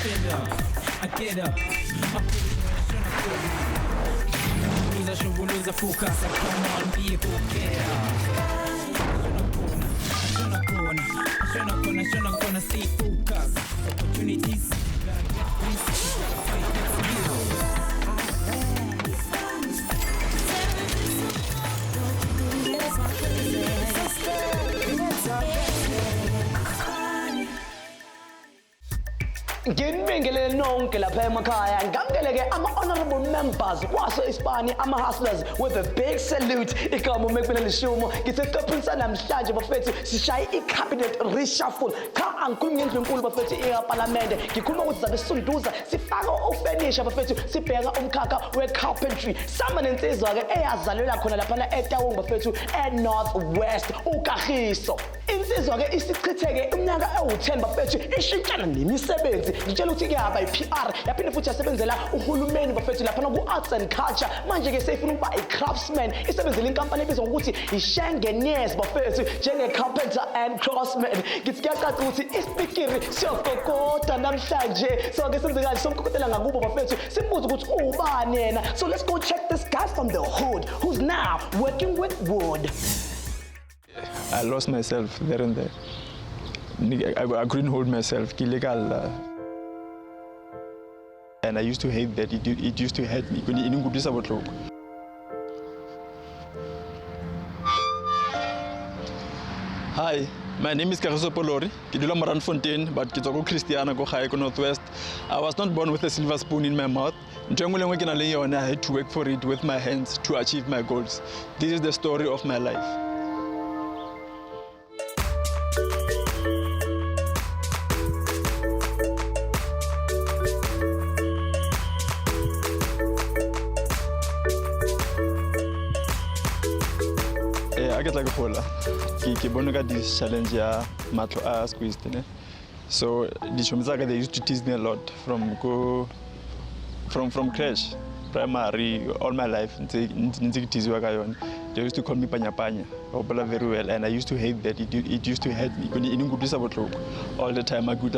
stand up, I get up. Shunguluza focus, come on, be a good girl. Shouldn't gonna stay focused. Opportunities, Nginibingelele nonke lapha emakhaya ngamkeleke ama-honorable members wase-iSpani ama-hustlers with a big salute igama umekubena lishumo ngiseqephini namhlanje bafethu sishaye i-cabinet reshuffle cha angikhulumi ngendlu enkulu bafethu eyaparlamente ngikhuluma ukuthi zabe sisunduza sifaka ofenisha bafethu sibheka umkhakha we-carpentry sama nensizwa-ke eyazalela khona laphana eTaung bafethu e-North West uKagiso insizwa-ke isichitheke iminyaka ewu-10 bafethu ishintshana nemisebenzi ngitshela ukuthi kuyaba i-PR yaphinde futhi yasebenzela uhulumeni bafethu laphana ku-arts and culture manje-ke seyifuna ukuba i-craftsman isebenzela inkampani ebizwa ngokuthi i-Shengeneers bafethu njenge-Carpenter and craftsman ngithi kuyacaca ukuthi isipikiri siyogogoda namhlanje so-ke senze kahle somkokotela ngakubo bafethu simbuze ukuthi ubani yena so let's go check this guy from the hood who's now working with wood. I lost myself there and there. I couldn't hold myself. And I used to hate that. It used to hurt me. Hi, my name is Kagiso Polori. I'm from Fontaine, but I'm Christiana go Northwest. I was not born with a silver spoon in my mouth. I had to work for it with my hands to achieve my goals. This is the story of my life. I get like a whole lot. This challenge ya matlo a squeezed. So they used to tease me a lot from crash, primary, all my life. They used to call me Panya Panya, very well, and I used to hate that. It used to hurt me. All the time I go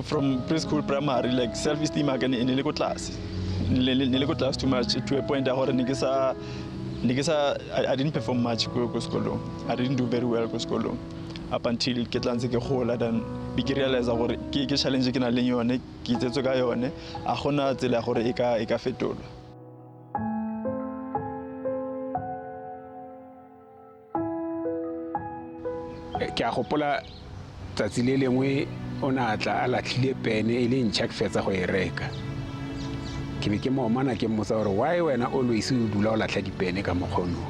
from preschool, primary, like self-esteem again in the class. Class too much to a point I didn't perform much go school. I didn't do very well go school. Up until Ketlan's a whole lot and big realize our challenge in a leone, Kitogayone, Ahona de la Horeca Ecafetul. Cahopola Tazilele onatla la clear pen, in check fetsa hoereka. Ke mo mana ke mo sa why when always you do la tlha dipene ka moghono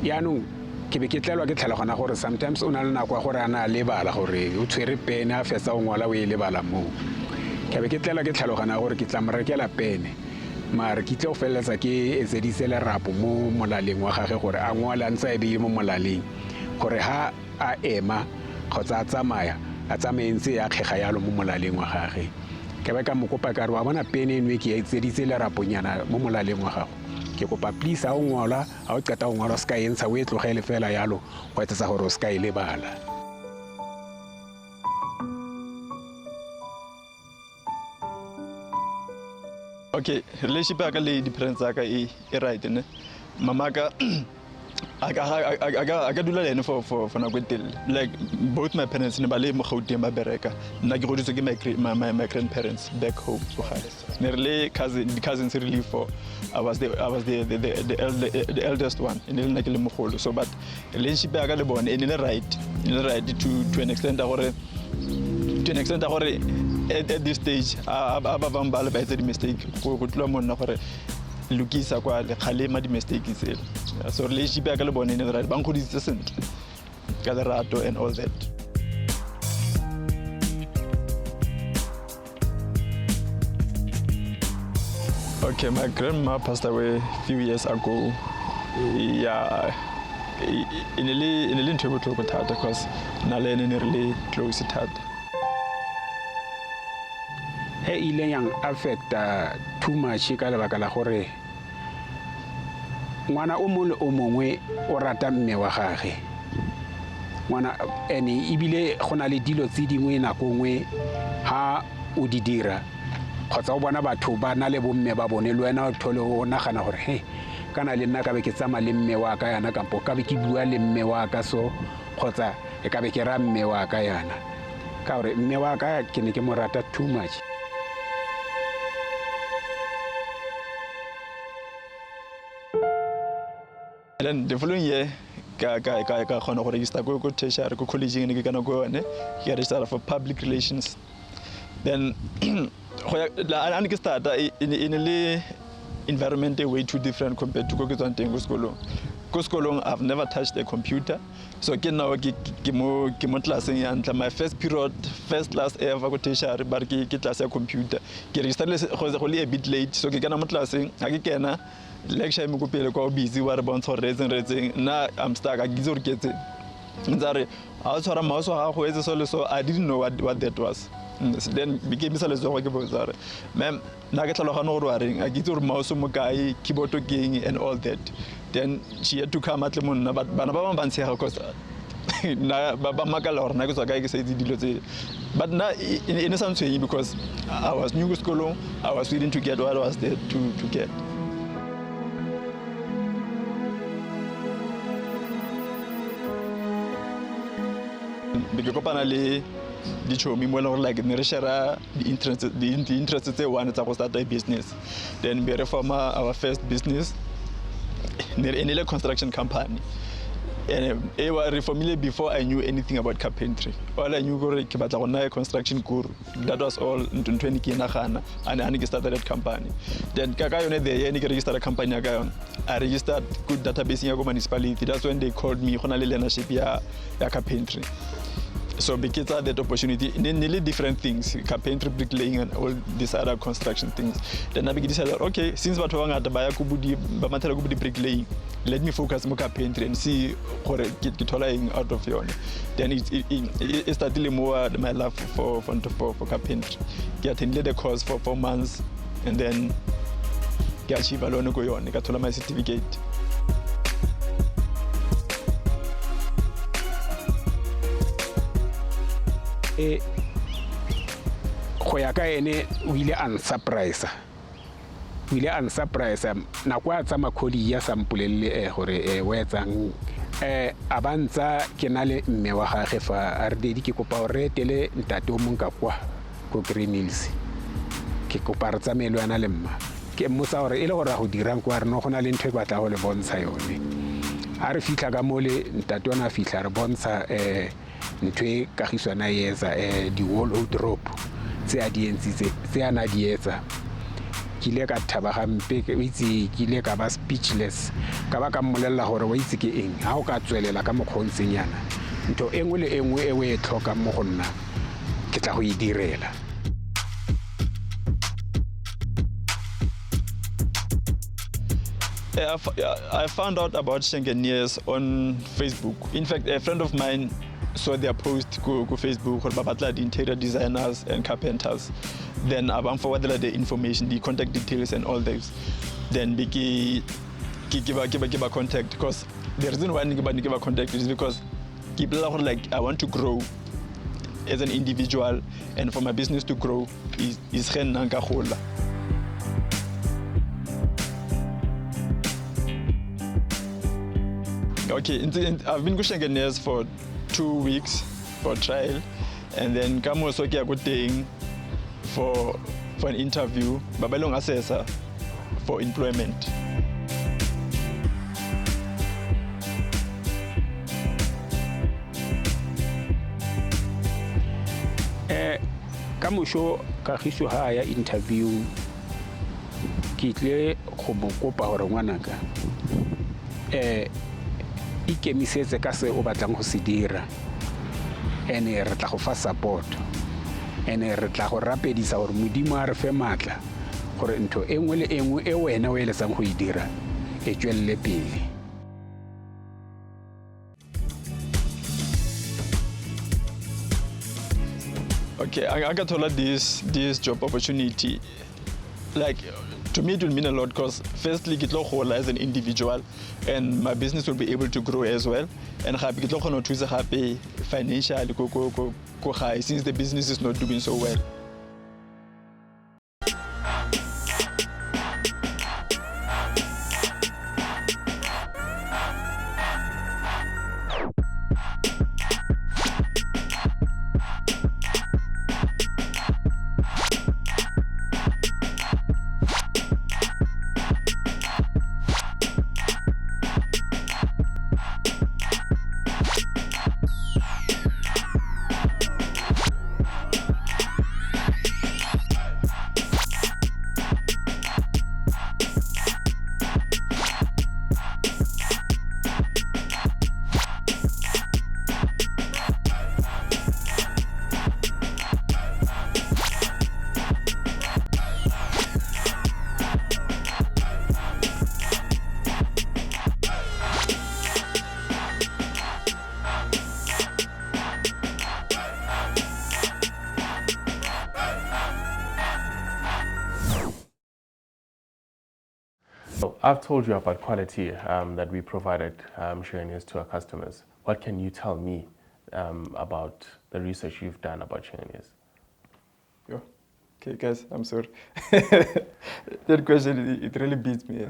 yaanong ke be ke tlelwa ke tlhalogana gore sometimes o na le nako gore ana lebala gore o tshwere pene a fetsa o ngwala o e lebala mo ke be ke tlelwa ke tlhalogana gore ke tla morekela pene mara ke tlo feletsa ke ezedisele rapo mo molaleng wa gagwe gore a ngwala ntse e be mo molaleng gore ha a ema khotsa tsamaya a tsamaentse ya khega yalo mo molaleng wa gagwe ke ba ka mo kopa ka re wa bona pene enwe ke etseditse le raponyana mo molaleng wa gago ke kopa please a o ngola a o qeta o ngola ska entsha o etlogele fela yalo go etsa gore o ska ile bala. Okay, relationship ka le difference ka e right ne mama ka I do learn for like both my parents in Bali Mokhouti Bereka. Nagirodu to my grandparents back home. Nearly cousins really for I was the eldest one in the Nakil Mokholo. So but relationship I got born in the right to an extent at this stage abavambala by the mistake Lukisa kwa le khale ma di mistake itself so relationship ya ka le bone ne right ba nkgoditse sentle ka lerato and all that. Okay, my grandma passed away a few years ago. Yeah, in a little trouble with her because Nalen in a really close with her. Hey, ile yang affect too much ka lebaka la gore ngwana o mongwe o rata mme wa gagwe ngwana ene ibile gona le dilo tse dingwe nako ngwe ha o di dira kgotsa o bona batho ba na le bomme ba bone le wena o thole o nagana gore he kana le nna ka be ke tsama le mme wa ka yana kampo ka be ke bua le mme wa ka so kgotsa e ka be ke ra mme wa ka yana ka gore mme wa ka ke ne ke mo rata too much. And then the following year, I register go tertiary go college ne ke kana go yone ke register for public relations. Then la an ke start in a environment way too different compared to go ke tswang teng go sekolong. Go sekolong I've never touched a computer. So ke now ke mo classeng ya ntla my first period first class ever go tertiary but ke class ya computer. Ke register go le a bit late so ke kana mo classeng ha ke kena lecture me go pele kwa busy wa re bontsho retseng na I'm stuck I gizo re ketse ntsare a tshwara mouse ha go etse so I didn't know what that was. Then became so let's go ke bozare mem na ke tlhalogana gore wa reng a gitse gore mouse mo kae keyboard king and all that. Then she had to come at monna but bana ba bang tshega cause na ba makala gore na ke tswa kae ke se dilo tse but na in a sense because I was new to school I was willing to get what I was there to get. Because kopana le di chomi mo le like ne re share the interest tse one tsa go start a business. Then we reform our first business in a construction company. And I was reforming before I knew anything about carpentry. All I knew was ke batla go nna construction guru. That was all in 20 ke nagana and I started that company. Then ka yone there I registered a company ka yone. I registered good database ya go municipality. That's when they called me gona le leadership ya carpentry. So because of that opportunity, nearly different things, carpentry, bricklaying, and all these other construction things. Then I decided, okay, since what we at the bricklaying, let me focus more carpentry and see what get out of it. Then it started more my love for carpentry. Get attended the course for 4 months, and then get achieve alone go on. Got my certificate. Go ya ka ene o ile unsurprise na kwa tsa makholi ya sampulelle gore we etsang a bantsa ke na le mme wa gage fa a re dedi ke kopa gore tele ntate o monka kwa go Green Hills ke kopa re tsamelo yana le mma ke mmotsa gore ile gore go dirang kwa re no gona le ntwe e batla go le bontsha yone a re fitla ka mole ntate ona fitla re bontsha ntwe Kagiso na yetsa di wall wardrobe tse a di entsitse tse ana di etsa ke ile ka thaba gampe ke itse ke ile ka ba speechless ka ba ka mmolella gore wa itse ke eng ha o ka tswelela ka mokgontsenyana nto engwe le engwe e we tlhoka mo go nna ke tla go e direla. I found out about Shengeneers on Facebook. In fact, a friend of mine saw their post go Facebook about the interior designers and carpenters. Then I forwarded the information, the contact details and all this. Then Biki give a contact because the reason why I give a contact is because people are like I want to grow as an individual and for my business to grow is Shengeneers. Okay, I've been going Shengeneers for 2 weeks for trial, and then come also get a good thing for an interview, but long assessor for employment. Kamusho Kagiso haya interview kitle go bokopa gore ngwanaka ikemisetse ka se o batlang go se dira ene re tla go fa support ene re tla go rapedisa gore modimo a re fe matla gore ntho engwe le engwe e wena o eletsang go e dira e tswelele pele. Okay, I got all of this job opportunity. Like To me, it will mean a lot because firstly, ke tlo gola as an individual and my business will be able to grow as well. And gape ke tlo kgona go thusa gape financially go high since the business is not doing so well. So I've told you about quality that we provided Shengeneers to our customers. What can you tell me about the research you've done about Shengeneers? Yo. Okay, guys, I'm sorry. That question, it really beats me.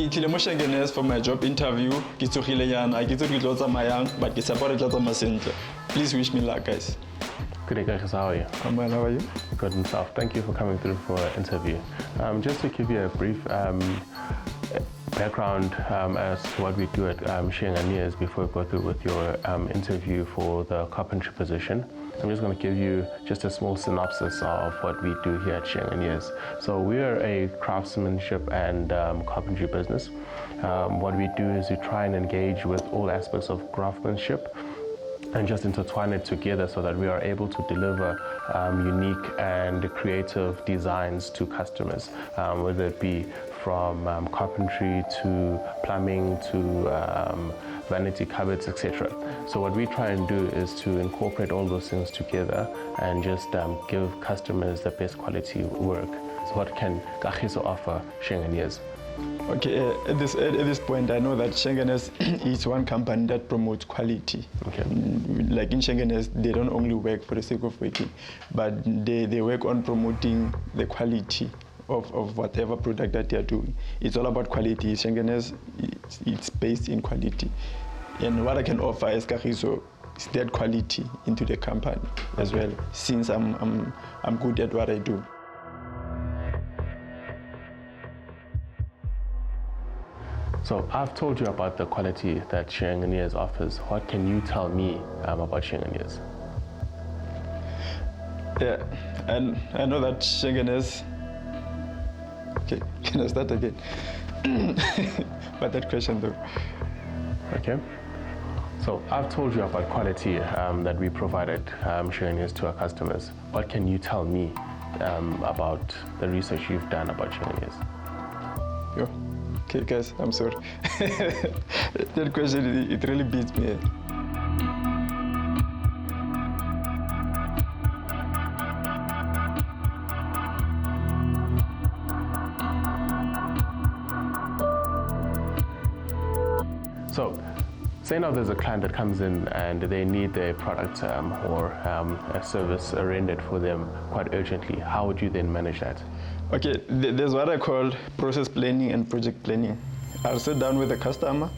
Ke tlile mo Shengeneers for my job interview. Ke tsogile yana, I ke tse ke tlo tsamayang, but ke support tla tsamaya sentle. Please wish me luck, guys. Good day, Kagiso. How are you? I'm well, how are you? Good and stuff. Thank you for coming through for an interview. Just to give you a brief background as to what we do at Shengeneers before we go through with your interview for the carpentry position. I'm just going to give you just a small synopsis of what we do here at Shengeneers. So we are a craftsmanship and carpentry business. What we do is we try and engage with all aspects of craftsmanship and just intertwine it together so that we are able to deliver unique and creative designs to customers, whether it be from carpentry to plumbing to vanity cupboards, etc. So what we try and do is to incorporate all those things together and just give customers the best quality work. So what can Kagiso offer Shengeneers? Okay, at this point, I know that Shengeneers is one company that promotes quality. Okay. Like in Shengeneers, they don't only work for the sake of working, but they work on promoting the quality of whatever product that they are doing. It's all about quality. Shengeneers, it's based in quality. And what I can offer as Kagiso is that quality into the company as well, since I'm good at what I do. So I've told you about the quality that Shengeneers offers. What can you tell me about Shengeneers? Yeah, and I know that Shengeneers. Okay, can I start again? But that question though. Okay. So I've told you about quality that we provided Shengeneers to our customers. What can you tell me about the research you've done about Shengeneers? Yo. Okay, guys, I'm sorry. That question, it really beats me. So, say now there's a client that comes in and they need their product or a service rendered for them quite urgently. How would you then manage that? Okay, there's what I call process planning and project planning. I'll sit down with the customer,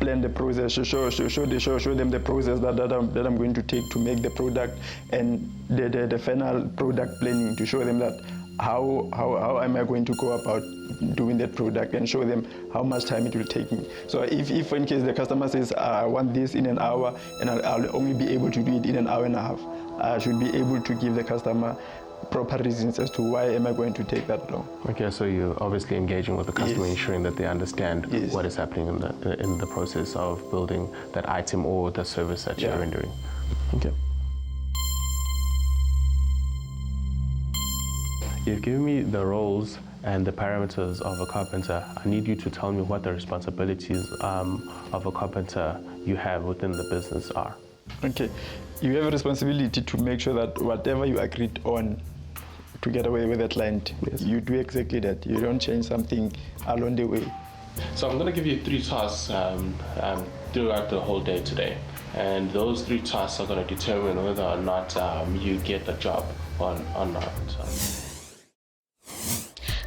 plan the process, show them the process that I'm going to take to make the product, and the final product planning to show them that how am I going to go about doing that product and show them how much time it will take me. So if in case the customer says, I want this in an hour and I'll only be able to do it in an hour and a half, I should be able to give the customer proper reasons as to why am I going to take that long. Okay, so you're obviously engaging with the customer, Yes. ensuring that they understand Yes. what is happening in the process of building that item or the service that you're Yeah. rendering. Okay. You've given me the roles and the parameters of a carpenter. I need you to tell me what the responsibilities of a carpenter you have within the business are. Okay, you have a responsibility to make sure that whatever you agreed on together with the client, Yes. you do exactly that. You don't change something along the way. So I'm going to give you 3 tasks throughout the whole day today. And those 3 tasks are going to determine whether or not you get the job or not.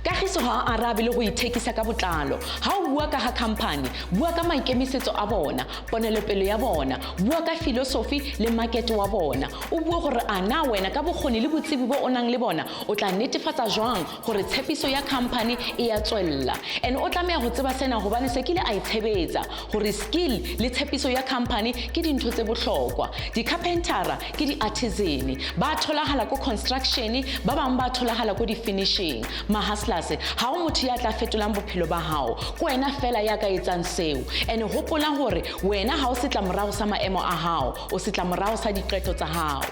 Kagiso ha arabe le go ithekisa ka botlalo ha o bua ka ha company bua ka maikemisetso a bona ponelepelo ya bona bua ka philosophy le market wa bona o bua gore ana wena ka bogoni le botsebi bo o nang le bona o tla netefatsa jwang gore tshepiso ya company e ya tswella and o tlameya go tseba sena gobane se kile a itshebetsa gore skill le tshepiso ya company ke dintho tse bohlokwa di carpentera ke di artisan ba tholagala ko construction ba bang ba tholagala ko di finishing ma hustlers ha o motho ya tla fetolang bophelo ba hao ko wena fela ya ka etsang seo and hopola gore wena ha o se tla morago sa maemo a hao o se tla morago sa diqeto tsa hao.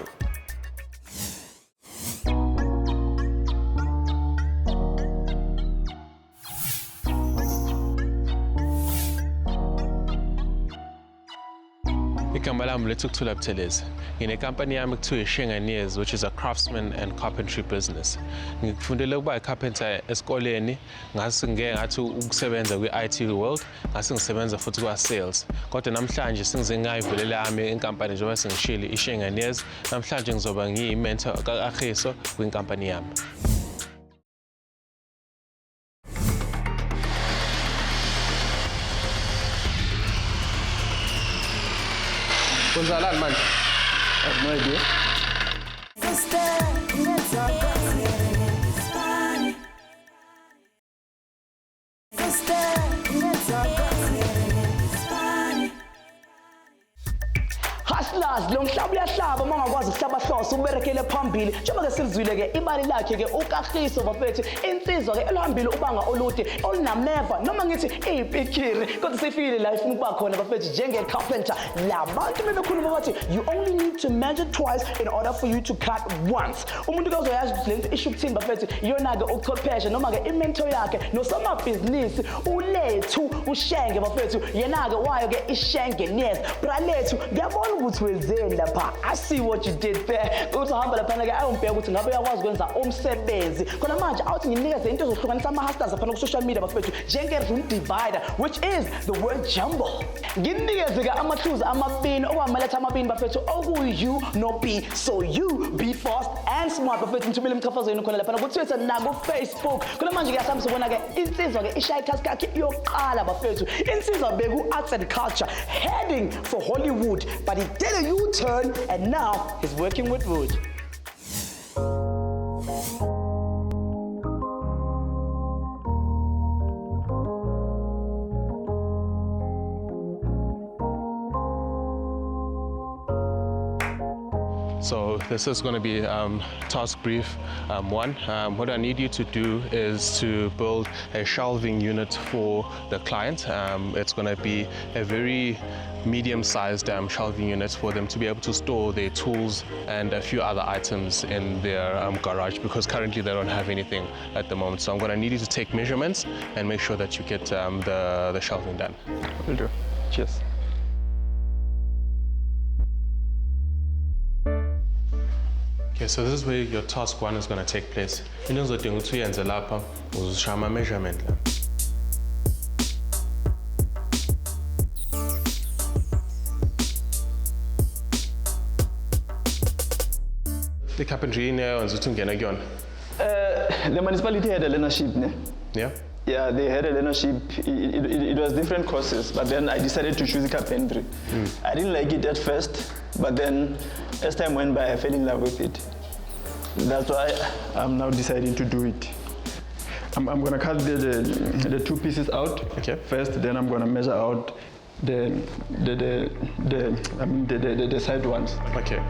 Igama lami lethukthula Buthelezi. Ngine-company yami ekuthiwa Shengeneers, which is a craftsman and carpentry business. Ngikufundele ukuba i-carpenter esikoleni, ngase ngeke ngathi ukusebenza kwi-IT world, ngase ngisebenza futhi kwa-sales. Kodwa namhlanje sengize ngayivulela yami inkampani njengoba sengishilo i-Shengeneers. Namhlanje ngizoba ngiyi-mentor ka-Kagiso kwinkampani yami. Kwenzakalani manje? I have no idea. Hustlers lo mhlaba uyahlaba uma ungakwazi ukuhlaba hloso uberekele phambili njengoba ke silizwile ke ibali lakhe ke uKagiso bafethu insizwa ke elihambile ubanga olude olunameva noma ngithi iyiphikiri kodwa sifile la ifuna ukuba khona bafethu njenge carpenter labantu bebekhuluma bathi you only need to measure twice in order for you to cut once umuntu ke uzoyazi lento isho ukuthini bafethu iyona ke ukuchwepheshe noma ke imentor yakhe nosomabhizinisi ulethu ushenge bafethu yena ke wayo ke iShengeneers bralethu ngiyabona ukuthi wenzeni lapha I see what you did there uthi hamba lapha ke ayombheka ukuthi ngabe uyakwazi ukwenza umsebenzi khona manje awuthi nginikeze into ezohlukanisa ama hustlers apha ku social media bafethu njenge room divider which is the word jumble nginikeze ke amahluzi amabini okwamaletha amabini bafethu okuyi you no B so you be fast and smart bafethu ngithumela imchafazweni khona lapha ku Twitter na ku Facebook khona manje ke asami sibona ke insizwa ke ishaya task yakhe yokuqala bafethu insizwa beku arts and culture heading for Hollywood but he did a U-turn and now he's working with wood. So this is going to be task brief 1. What I need you to do is to build a shelving unit for the client. It's going to be a very medium-sized shelving unit for them to be able to store their tools and a few other items in their garage because currently they don't have anything at the moment. So I'm going to need you to take measurements and make sure that you get the shelving done. Will do. Cheers. Okay, so this is where your task 1 is going to take place. Into ngizodinga ukuthi uyenze lapha uzoshiya ama measurement la. The carpentry in there wenza ukuthi ungene kuyona. The municipality had a learnership, ne? Yeah. Yeah, they had a learnership. It was different courses, but then I decided to choose carpentry. I didn't like it at first, but then as time went by, I fell in love with it. That's why I'm now deciding to do it. I'm gonna cut the two pieces out first, then I'm gonna measure out the side ones. Okay.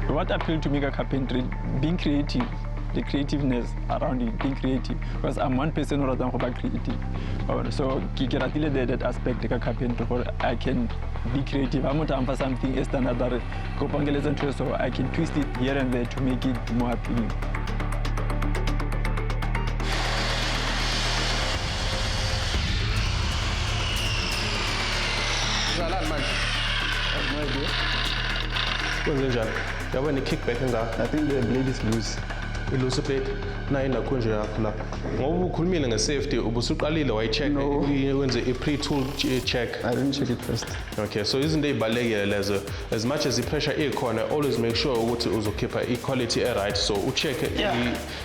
What appealed to me about carpentry, being creative, the creativeness around it, being creative. Because I'm one person who doesn't have creative. So that aspect of carpentry, where I can be creative. I'm not for something standard, so I can twist it here and there to make it more appealing. When the kickback and that, I think the blade is loose. it lose blade. Na ina kunje yakho lapha. Ngoba ukhulumile nge-safety ubusuqalile wayi-check wenze i-pre-tool check. I didn't check it first. Okay, so izinto ey'balulekile lezo, as much as i-pressure ikhona, always make sure ukuthi uzokhipha i-quality right, so ucheck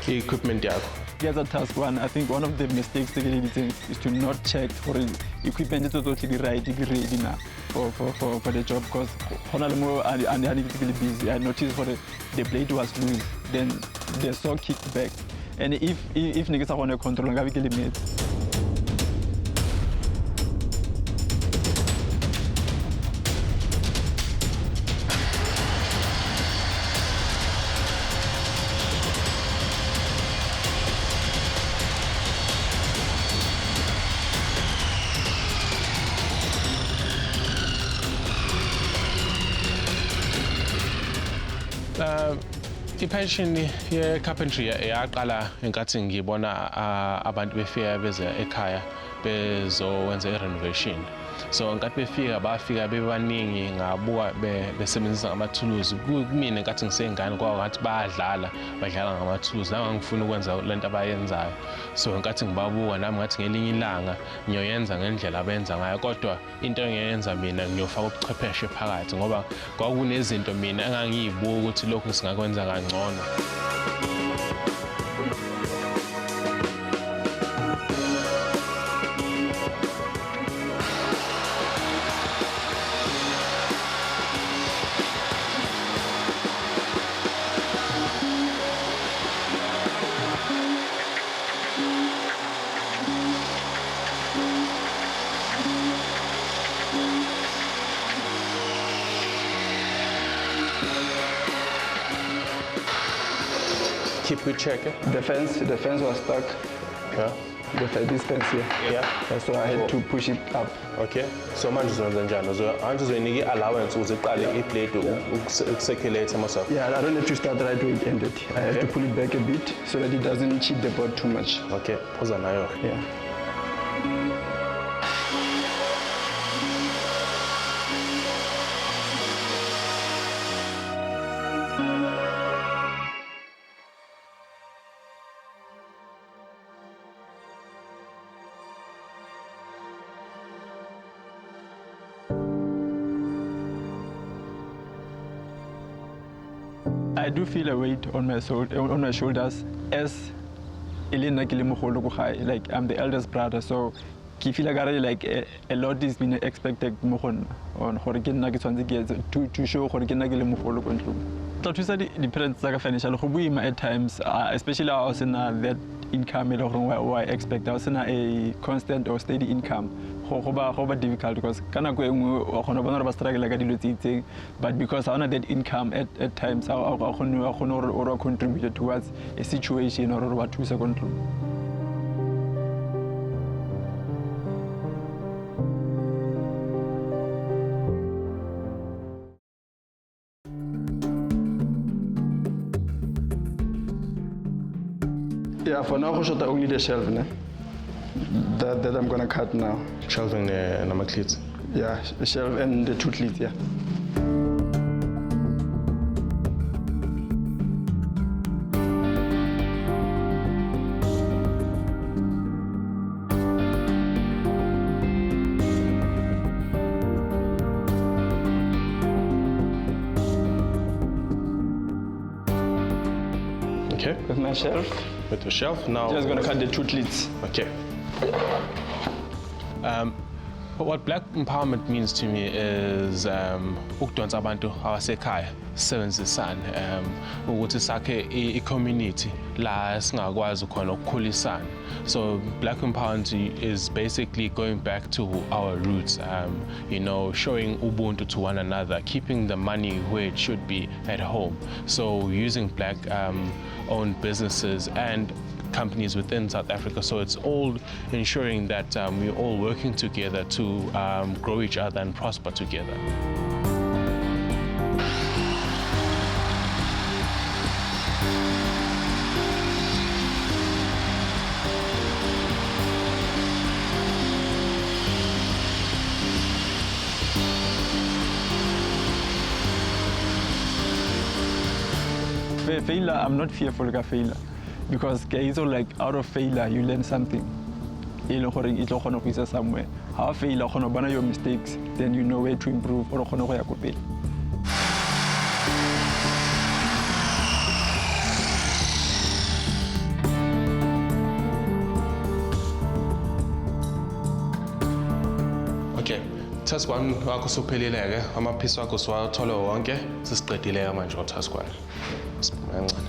i-equipment yakho. Here's a task one. I think one of the mistakes they did is to not check for equipment is totally ready now for the job, because I need to be busy. I noticed for the blade was loose, then the saw kicked back, and if niggas want to control, I'm going to I-passion ye-carpentry yaqala enkathi ngibona abantu befika beze ekhaya bezowenza i-renovation. So nkathi bafika bebaningi ngabuka besebenzisa amathuluzi. Kumina nkathi ngisengane kwathi badlala ngamathuluzi. Nami ngifuna ukwenza lento abayenzayo. So nkathi ngibabuka nami ngathi ngelinye ilanga ngiyoyenza ngendlela abenza ngayo. Kodwa into engiyenza mina ngiyofaka ubuchwepheshe phakathi ngoba kwakunezinto mina engangiyibuka ukuthi lokhu singakwenza kangcono. Keep good check. The fence was stuck. Yeah. This fence here. Yeah. So I had to push it up. Okay. So manje uzenza njani? So manje uzoyinika allowance ukuze iqale iblade ukucirculate myself. Yeah, I don't have to start right where it ended. I have to pull it back a bit so that it doesn't cheat the board too much. Okay. Phoza nayo. Yeah. I do feel a weight on my shoulders as like I'm the eldest brother, so I feel like a lot is being expected on to show depends financial at times, especially I was in that income I expect I was in a constant or steady income. How difficult because but because I want that income at times I contribute towards a situation or what to control. Yeah, for now, I only the shelf. That I'm gonna cut now. Shelving and my cleats. Yeah, the shelf and the two cleats, yeah. Okay. with my shelf. With the shelf now. Just gonna cut the 2 pleats. Okay. But what black empowerment means to me is ukudonsa abantu abasekhaya sisebenzisane ukuthi sakhe i-community la singakwazi khona ukukhulisana. So black empowerment is basically going back to our roots, showing ubuntu to one another, keeping the money where it should be at home. So using black owned businesses and companies within South Africa. So it's all ensuring that we're all working together to grow each other and prosper together. Failure, I'm not fearful of failure. Because it's all like out of failure you learn something. Somewhere. How fail your mistakes, then you know where to improve or Okay. Task 1 wakho suphelile amaphisi wakho siwathole wonke sisiqedile manje task 1. Kancane.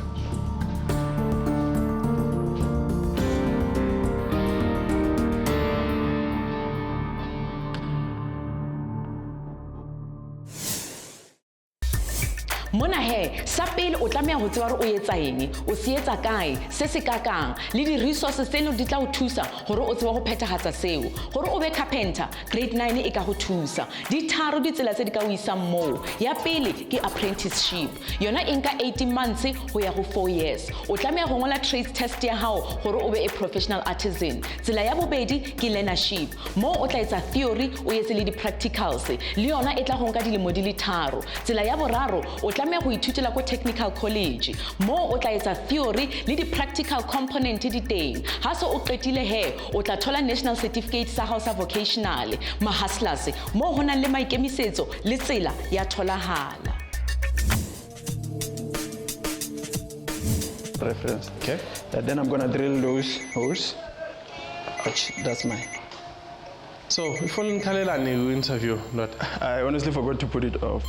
Mona he sa pele o tlameha ho tseba hore o etsa eng, o se etsa kae, se se kakang le di resources tseno di tla o thusa hore o tseba ho phethahatsa seo. Hore o be carpenter, grade 9 e ka ho thusa. Di tharo ditsela tse di ka o isang moo. Ya pele ke apprenticeship. Yona e nka 18 months ho ya ho 4 years. O tlameha ho ngola trades test ya hao hore o be a professional artisan. Tsela ya bobedi ke learnership. Mo o tla etsa theory o etse le di practicals. Le yona e tla ho nka dilemo di le tharo. Tsela ya boraro o tlameha go ithutela ko technical college mo o tla etsa theory le di practical component di teng. Ha so o qetile he o tla thola national certificate sa hao sa vocational ma hustlers mo hona le maikemisetso le tsela ya tholahala. reference. Okay. And then I'm gonna drill those holes. That's mine. So, if you want to interview, not. I honestly forgot to put it off.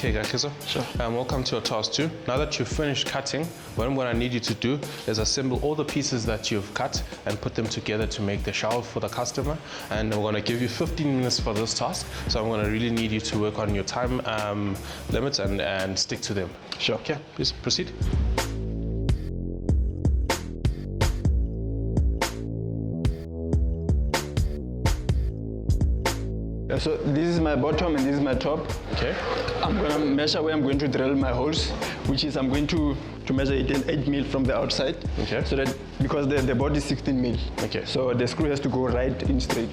Okay, Kagiso. Sure. Welcome to your task 2. Now that you've finished cutting, what I need you to do is assemble all the pieces that you've cut and put them together to make the shelf for the customer. And we're going to give you 15 minutes for this task. So I'm going to really need you to work on your time limits and stick to them. Sure. Okay, please proceed. So this is my bottom and this is my top. Okay. I'm going to measure where I'm going to drill my holes, which is I'm going to measure it in 8 mil from the outside. Okay. So that, because the body is 16 mil. Okay. So the screw has to go right in straight.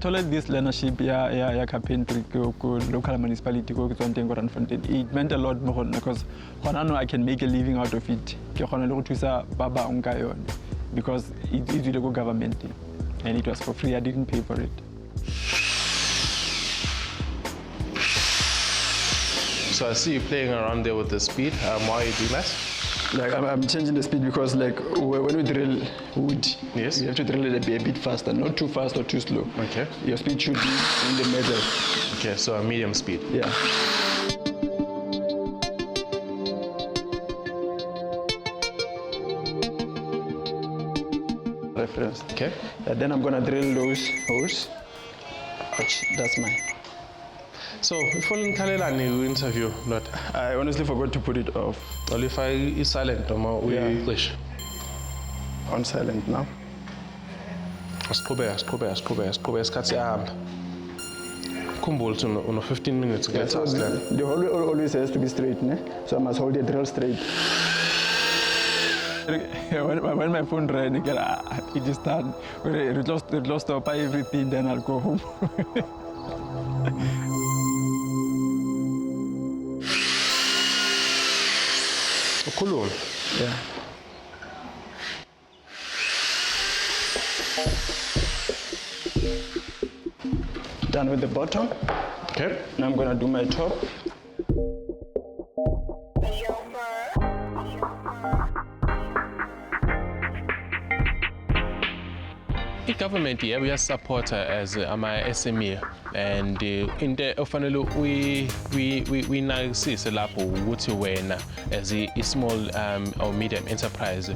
This learnership ya carpentry local municipality it meant a lot because I can make a living out of it because it's with the government and it was for free. I didn't pay for it. So I see you playing around there with the speed. Why are you doing that? Like I'm changing the speed because like when we drill wood, yes, you have to drill it a bit faster, not too fast or too slow. Okay. Your speed should be in the middle. Okay, so a medium speed. Yeah. Reference. Okay. And then I'm gonna drill those holes. That's mine. So, if you want to interview, not. I honestly forgot to put it off. Well, if I is silent, we English. On silent now. Kumbul on 15 minutes. Yeah, so the hole always has to be straight, ne? So I must hold the drill straight. When my phone rang, it just started. It lost everything, then I'll go home. Cool. Yeah. Done with the bottom. Okay. Now I'm gonna do my top. The government here we are supporter as my SME and in the finally we nagsise lapho ukuthi wena as a small or medium enterprise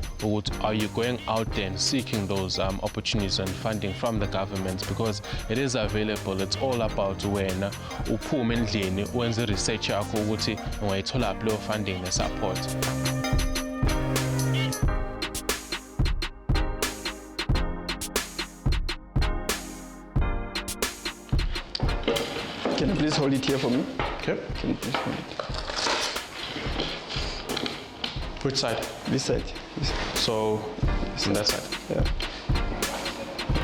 are you going out there and seeking those opportunities and funding from the government, because it is available. It's all about wena uphume endlini wenze research yakho ukuthi ungayithola uphi funding and support. Can you please hold it here for me? Okay. Can you please hold it? Which side? This side. This side. So on that side. Yeah.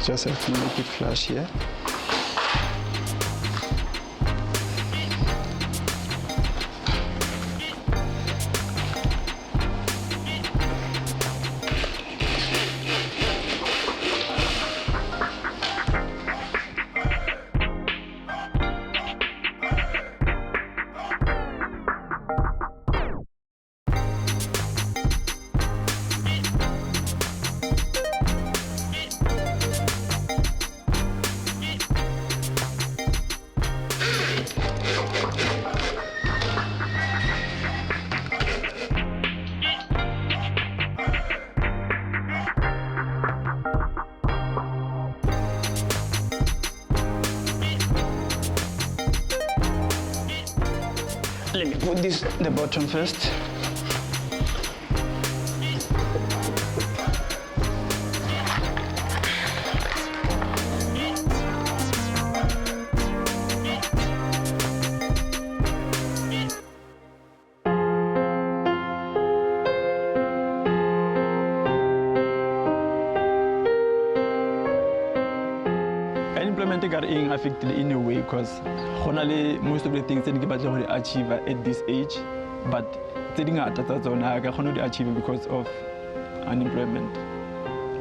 Just have to make it flush here. Let me put this the bottom first. Implementing are being affected in a way because most of the things that we achieve at this age, but they cannot achieve because of unemployment.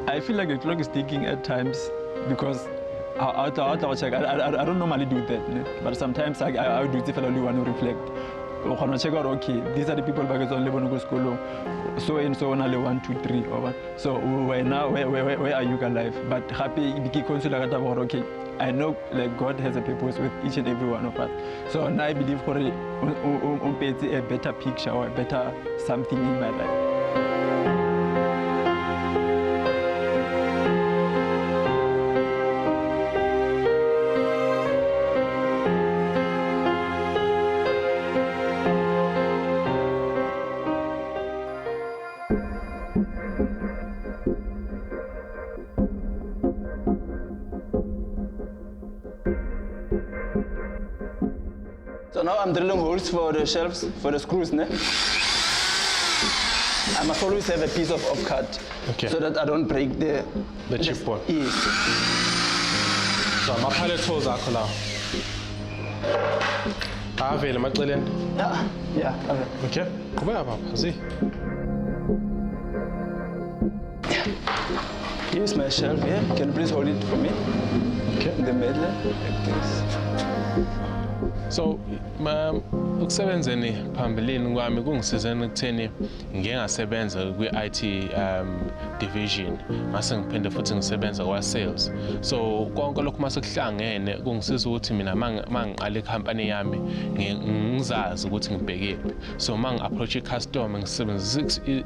I feel like the clock is ticking at times because I don't normally do that, but sometimes I do it if I only want to reflect. Check out, okay, these are the people who are living in school, so and so on, only 1, 2, 3, or so where are you alive? But happy, okay, I know like God has a purpose with each and every one of us. So now I believe for a better picture or a better something in my life. So now I'm drilling holes for the shelves, for the screws, ne? I must always have a piece of cut, okay, so that I don't break the chipboard. Yes. So my pallet holes are collapsed. Yeah. Okay. Come here, Papa. See. Here's my shelf here. Can you please hold it for me? Okay. In the middle, like this. So, ukusebenzeni phambilini kwami kungisizeni ekutheni ngike ngasebenza kwi-IT division, mase ngiphinde futhi ngisebenza kwa-sales. So konke lokho mase kuhlangene kungisiza ukuthi mina mangiqala ikhampani yami ngizazi ukuthi ngibhekephi. So mangi-approach i-customer ngisebenzisa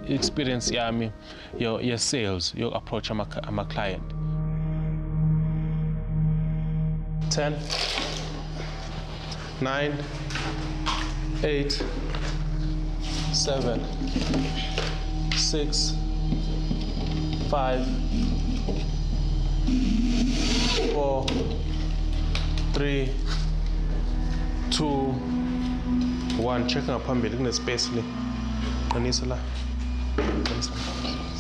experience yami ye-sales yo-approach ama-client. 10 9 8 7 6 5 4 3 2, 1. Check ngaphambili kunespace le. Qinisa la.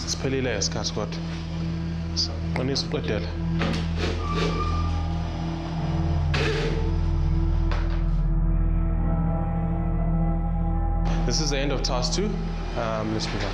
Siphelile isikhathi kodwa. Qinisa uqedela. This is the end of task 2. Let's move on.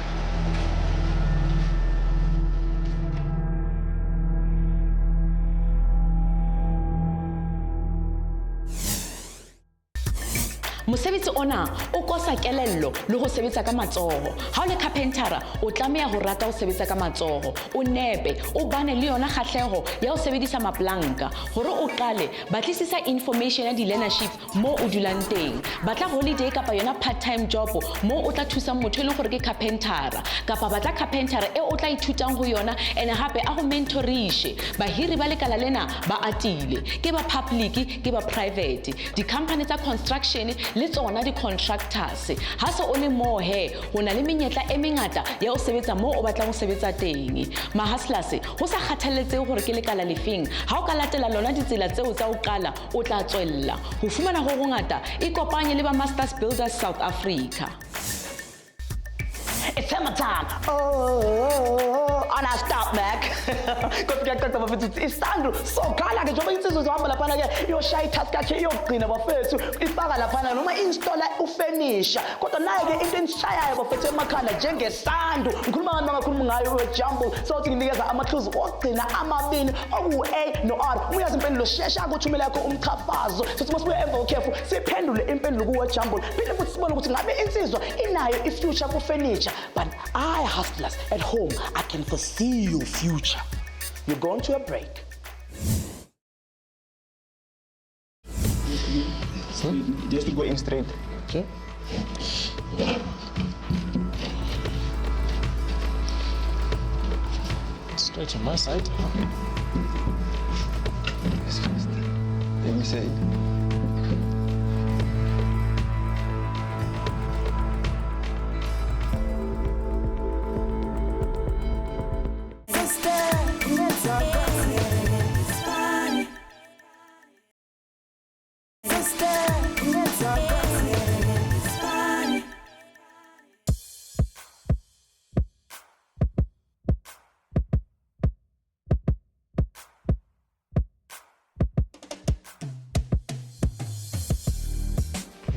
Mosebetsi ona o kosa kelello le go sebetsa ka matsogo. Ha o le carpentera o tlameha go rata go sebetsa ka matsogo. O nepe, o bane le yona kgatlhego ya go sebedisa maplanka. Gore o qale, batlisisa information ya di-learnership mo o dulang teng. Batla holiday kapa yona part-time job mo o tla thusa motho le gore ke carpentera. Kapa batla carpentera e o tla ithutang go yona ene hape a go mentorishe. Bahiri ba lekala lena ba atile. Ke ba public, ke ba private. Di-company tsa construction le tsona di-contractors. Ha se o le mo he, ho na le menyetla e mengata ya o sebetsa mo o batlang ho sebetsa teng. Ma-hustlers, ho sa kgathaletse gore ke lekala lefeng. Ha o ka latela lona ditsela tseo tsa o qala, o tla tswella. Ho fumana ho ngata, ikopanye le ba Masters Builders South Africa. It's summer time. Oh, and I stop back. Isandro so khala ke njengoba insizwe zohamba lapha ke yoshaya itask yakhe iyogcina bafethu ifaka lapha noma installer ufurnisher kodwa naye ke into enishayayo bafethu emakhanda njengesando ngikhuluma ngani ngakhuluma ngayo we-jumble sothi nginikeza amahluzi ogcina amabini oku-A no-R uyazi impendulo shesha akuthumela yakho umchafazo sothi masibuye emva ukhefu siphendule impendulo kuwe-jumble phinde futhi sibone ukuthi ngabe insizwa inayo i-future ku-furniture. But I, hustlers at home, I can foresee your future. You're going to a break. Just to go in straight. Okay. Straight on my side. Let me say.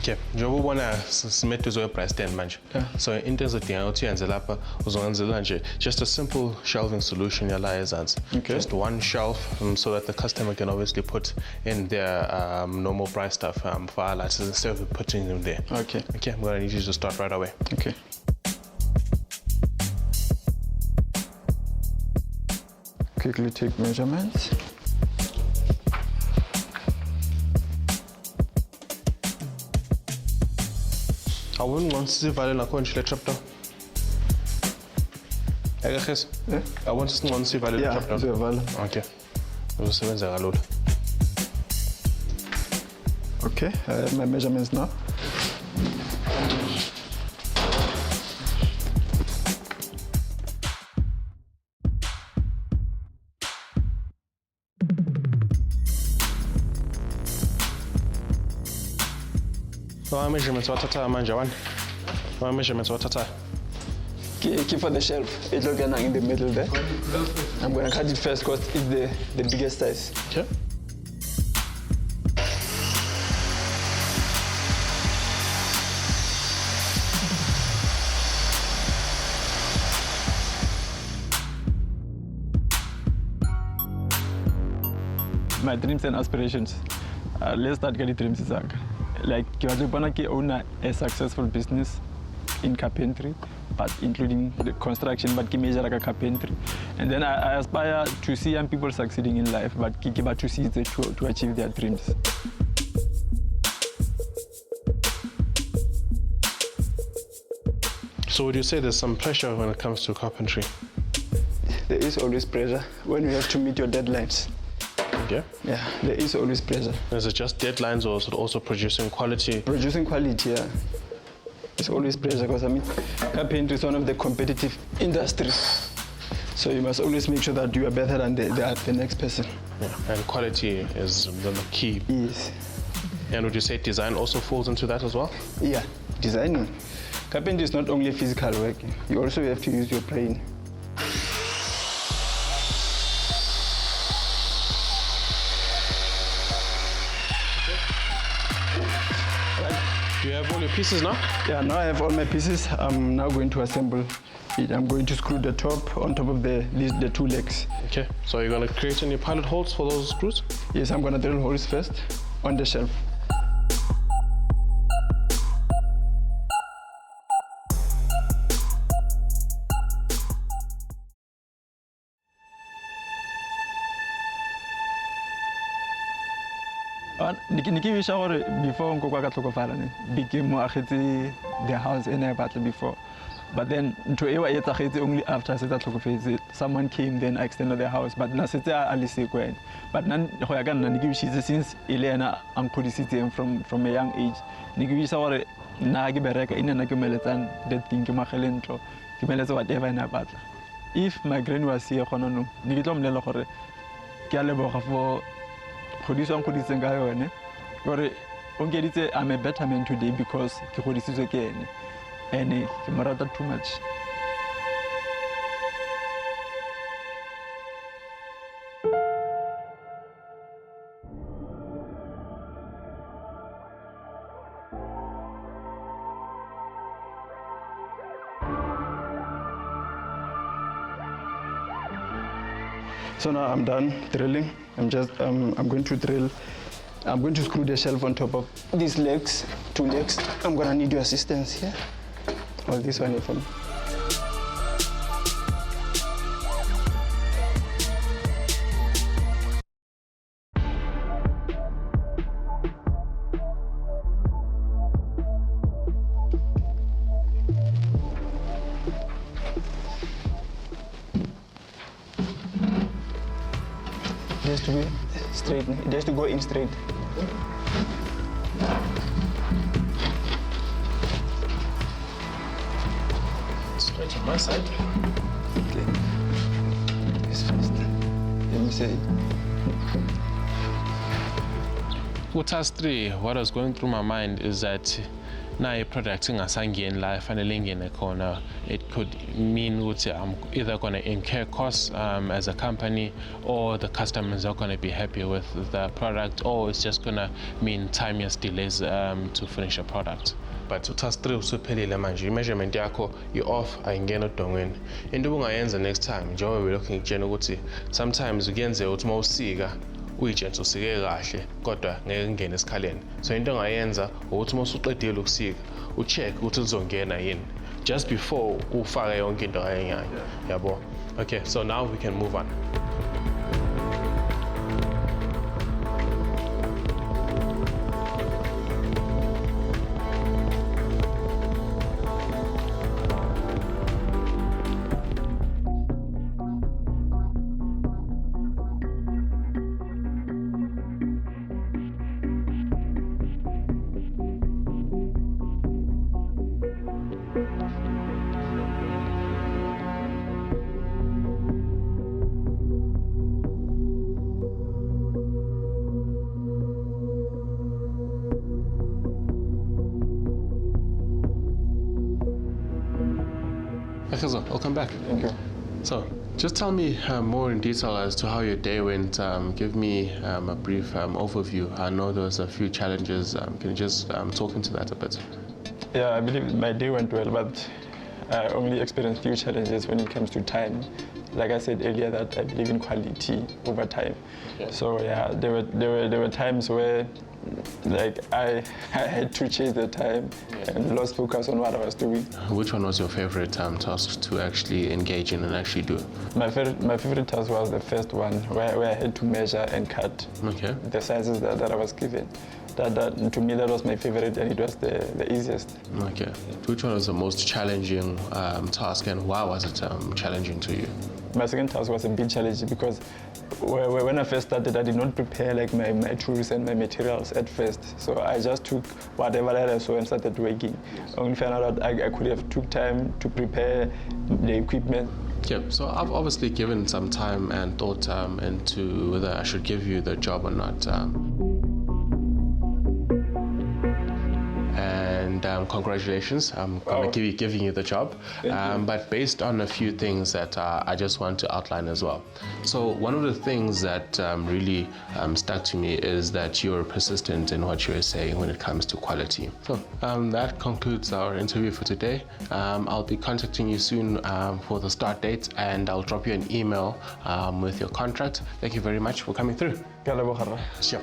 Okay, njengoba ubona simethe uzoyi-price stand manje. So into ezodinga ukuthi uyenze lapha uzongenzela nje just a simple shelving solution yala ezansi. Okay. Just one shelf so that the customer can obviously put in their normal price stuff for our license instead of putting them there. Okay. Okay, I'm gonna need you to start right away. Okay. Quickly take measurements. I wouldn't want to see value like one chile trap down. I want to see value Yeah, trap down. value. Okay. Uzosebenza kalula. Okay, I have my measurements now. What measurements wathatha manje one? What measurements wathatha? Keep for the shelf. It's looking in the middle there. I'm gonna cut it first because it's the biggest size. Okay. My dreams and aspirations. Let's start getting dreams. Like, I want to own a successful business in carpentry, but including the construction, but measure like a carpentry. And then I aspire to see young people succeeding in life, but to see to achieve their dreams. So would you say there's some pressure when it comes to carpentry? There is always pressure when you have to meet your deadlines. Yeah? Yeah, there is always pressure. Is it just deadlines or is it also producing quality? Producing quality, yeah. It's always pressure because, I mean, carpentry is one of the competitive industries. So you must always make sure that you are better than the next person. Yeah. And quality is the key. Yes. And would you say design also falls into that as well? Yeah, designing. Carpentry is not only physical work, you also have to use your brain. Do you have all your pieces now? Yeah, now I have all my pieces. I'm now going to assemble it. I'm going to screw the top on top of the two legs. Okay, so you're going to create any pilot holes for those screws? Yes, I'm going to drill holes first on the shelf. Niki wisha gore before nkoko ka tlhokofala ne bike mo agetse the house and I battle before, but then ntho e wa etsagetse only after se tsa tlhokofetse. Someone came, then I extended the house, but na setse a le sekwen. But nan go ya ka nna niki wishitse since ile ena ang kgodisitseng from a young age. Niki wisha gore nna ke bereka ina na ke meletsang that thing ke magele ntlo ke meletse whatever ena batla. If my granny was here gona no niki tlo mlela gore ke a leboga for kgodisang kgodiseng ka yone gore o ngeditse I'm a better man today because ke kgodisitswe ke ene and ke mo rata too much. So now I'm done drilling. I'm going to drill. I'm going to screw the shelf on top of these legs, 2 legs. I'm gonna need your assistance here. Hold this one here for me. It has to be straight. It has to go in straight. Straight on my side. Okay. This first. Let me see. With task 3, what was going through my mind is that now a product in life and in a corner, it could mean I'm either going to incur costs as a company, or the customers are going to be happy with the product, or it's just going to mean timeless delays to finish a product. But to task 3 usuphelile manje measurement yakho off ayingena odongweni. Into obungayenza next time njengoba we're looking ekutshena ukuthi sometimes kuyenze ukuthi mawusika uyitshentshe usike kahle kodwa ngeke ngene esikhaleni. So into ongayenza ukuthi mawusuqedile ukusika ucheck ukuthi lizongena yini just before ufaka yonke into ayenyayo. Yabo. Okay, so now we can move on. I'll come back. Thank you. So, just tell me more in detail as to how your day went. Give me a brief overview. I know there was a few challenges. Can you just talk into that a bit? Yeah, I believe my day went well, but I only experienced few challenges when it comes to time. Like I said earlier, that I believe in quality over time. Okay. So yeah, there were times where like I had to chase the time and lost focus on what I was doing. Which one was your favorite task to actually engage in and actually do? My favorite task was the first one where I had to measure and cut the sizes that I was given. That to me that was my favorite, and it was the easiest. Okay. Which one was the most challenging task, and why was it challenging to you? My second task was a bit challenging because when I first started, I did not prepare like my tools and my materials at first. So I just took whatever that I saw and started working. Only found out that I could have took time to prepare the equipment. Yeah, so I've obviously given some time and thought into whether I should give you the job or not. congratulations. I'm going to be giving you the job. But based on a few things that I just want to outline as well. So one of the things that really stuck to me is that you're persistent in what you're saying when it comes to quality. So that concludes our interview for today. I'll be contacting you soon for the start date, and I'll drop you an email with your contract. Thank you very much for coming through. Sure.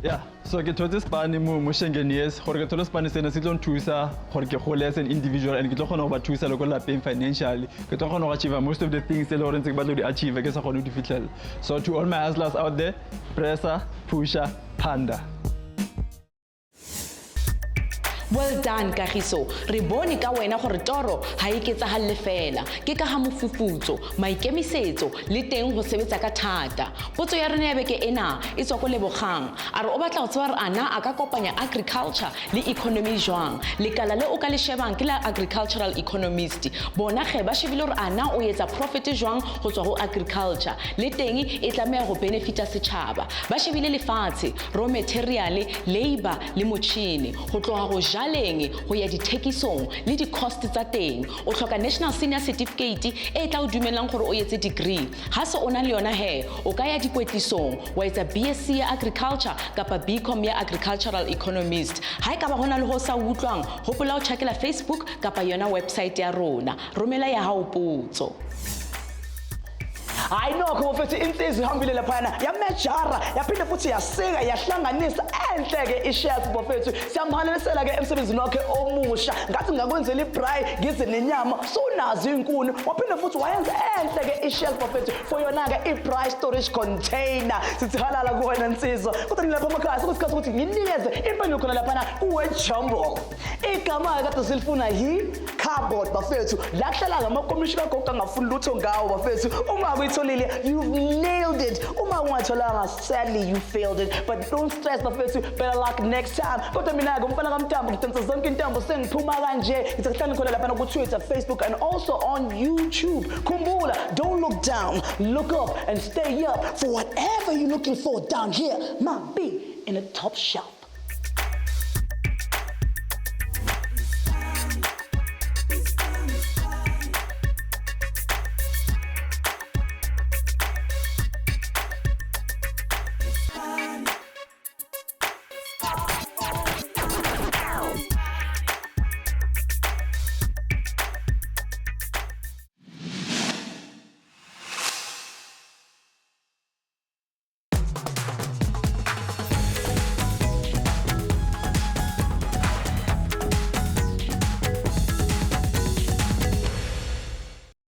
Yeah, so ke thotse Spani mo Shengeneers gore ke thole Spani sena se tlo nthusa gore ke gole as an individual and ke tlo gona go ba thusa le go lapeng financially ke tlo gona go achieve most of the things le gore ntse ke batlo di achieve ke sa gone di fitlhela. So to all my hustlers out there, presser, pusher, panda. Well done, Kagiso. Re bone ka wena gore toro ha e ketsahale fela. Ke ka ha mofufutso, maikemisetso le teng go sebetsa ka thata. Potso ya rena ya beke ena e tswa go Lebogang. A re o batla go tseba re ana a ka kopanya agriculture le economy jwang. Lekala le o ka le shebang ke la agricultural economist. Bona ge ba shebile re ana o etsa profit jwang go tswa go agriculture. Le teng e tlameha go benefita setšhaba. Ba shebile lefatshe, raw material, labor le motšhini. Go tloga go jaleng go ya dithekisong le di-cost tsa teng. O tlhoka national senior certificate e tla o dumelang gore o etse degree. Ha se o na le yona he, o ka ya dikwetlisong wa etsa BSc ya agriculture kapa BCom ya agricultural economist. Ha e ka ba hona le ho sa utlwang, hopola o checkela Facebook kapa yona website ya rona. Romela ya hao potso. hayi nokho mfethu insizwe ihambile laphana yamejara yaphinde futhi yasika yahlanganisa enhleke ishelf mfethu siyamhalelisela ke emsebenzini wakhe omusha ngathi ngakwenzela ibrayi ngize nenyama sonazo inkuni waphinde futhi wayenza enhleke ishelf mfethu for yona ke ibrayi storage container sithi halala kuwena insizwa kodwa nilapha emakhaya sokusikhathi ukuthi nginikeze impendulo khona laphana kuwe jumbo igama kade silifuna yi cardboard bafethu la kuhlala ngamakomishi kagogo angafuni lutho ngawo bafethu uma kuyitholile you've nailed it uma ungatholanga sadly you failed it but don't stress bafethu better luck next time kodwa mina ke umfana kaMtambo ngidonsa zonke intambo sengiphuma kanje ngithathana khona lapha ku Twitter Facebook and also on YouTube kumbula don't look down look up and stay up for whatever you're looking for down here might be in the top shelf.